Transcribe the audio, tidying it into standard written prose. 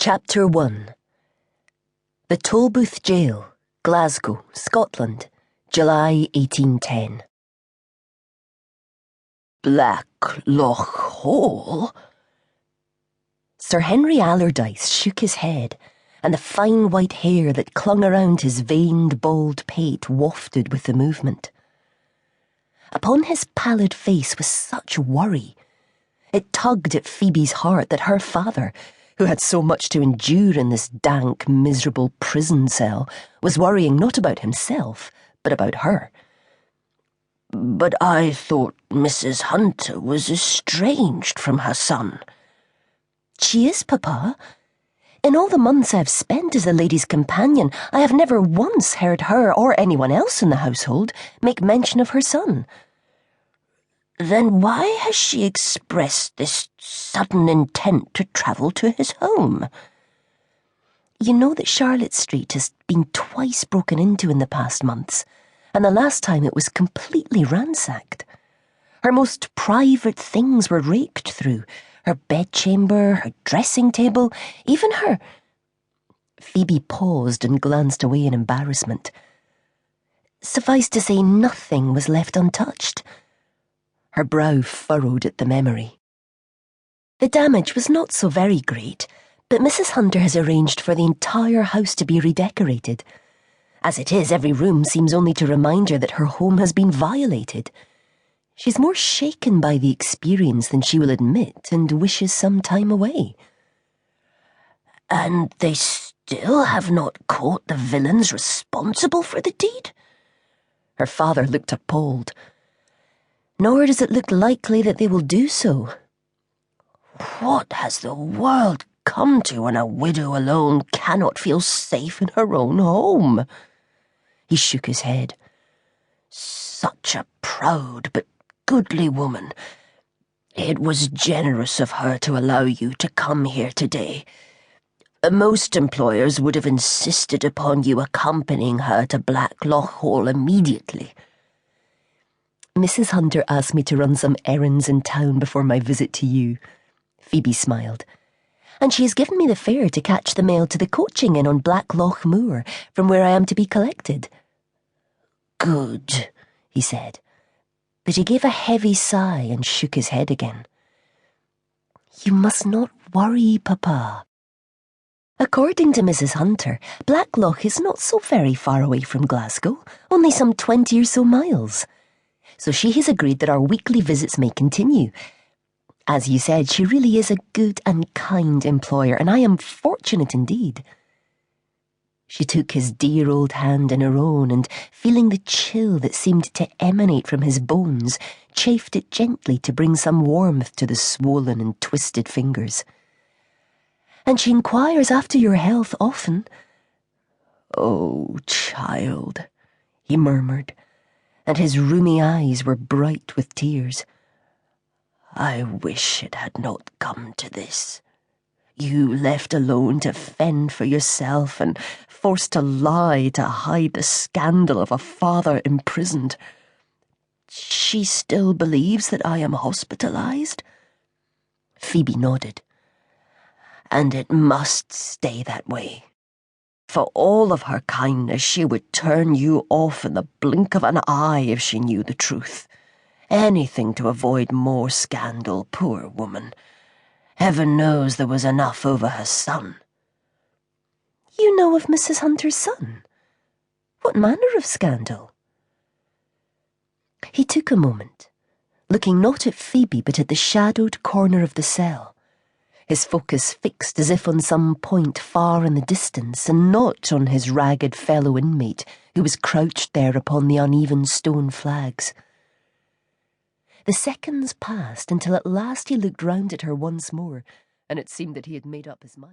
Chapter 1. The Tolbooth Jail, Glasgow, Scotland, July 1810. Blackloch Hall? Sir Henry Allardyce shook his head, and the fine white hair that clung around his veined, bald pate wafted with the movement. Upon his pallid face was such worry. It tugged at Phoebe's heart that her father, who had so much to endure in this dank, miserable prison cell, was worrying not about himself, but about her. "But I thought Mrs. Hunter was estranged from her son." "She is, Papa. In all the months I have spent as the lady's companion, I have never once heard her or anyone else in the household make mention of her son." "Then why has she expressed this sudden intent to travel to his home?" "You know that Charlotte Street has been twice broken into in the past months, and the last time it was completely ransacked. Her most private things were raked through, her bedchamber, her dressing table, even her—" Phoebe paused and glanced away in embarrassment. Suffice to say, nothing was left untouched. Her brow furrowed at the memory. "The damage was not so very great, but Mrs. Hunter has arranged for the entire house to be redecorated. As it is, every room seems only to remind her that her home has been violated. She's more shaken by the experience than she will admit and wishes some time away." "And they still have not caught the villains responsible for the deed?" Her father looked appalled. "Nor does it look likely that they will do so." "What has the world come to when a widow alone cannot feel safe in her own home?" He shook his head. "Such a proud but goodly woman. It was generous of her to allow you to come here today. Most employers would have insisted upon you accompanying her to Blackloch Hall immediately." "Mrs. Hunter asked me to run some errands in town before my visit to you," Phoebe smiled. "And she has given me the fare to catch the mail to the coaching inn on Blackloch Moor, from where I am to be collected." "Good," he said, but he gave a heavy sigh and shook his head again. "You must not worry, Papa. According to Mrs. Hunter, Blackloch is not so very far away from Glasgow, only some 20 or so miles. So she has agreed that our weekly visits may continue. As you said, she really is a good and kind employer, and I am fortunate indeed." She took his dear old hand in her own, and feeling the chill that seemed to emanate from his bones, chafed it gently to bring some warmth to the swollen and twisted fingers. "And she inquires after your health often." "Oh, child," he murmured, and his rheumy eyes were bright with tears. "I wish it had not come to this. You left alone to fend for yourself and forced to lie to hide the scandal of a father imprisoned. She still believes that I am hospitalized?" Phoebe nodded. "And it must stay that way. For all of her kindness, she would turn you off in the blink of an eye if she knew the truth. Anything to avoid more scandal, poor woman. Heaven knows there was enough over her son." "You know of Mrs. Hunter's son? What manner of scandal?" He took a moment, looking not at Phoebe but at the shadowed corner of the cell, his focus fixed as if on some point far in the distance, and not on his ragged fellow inmate who was crouched there upon the uneven stone flags. The seconds passed until at last he looked round at her once more, and it seemed that he had made up his mind.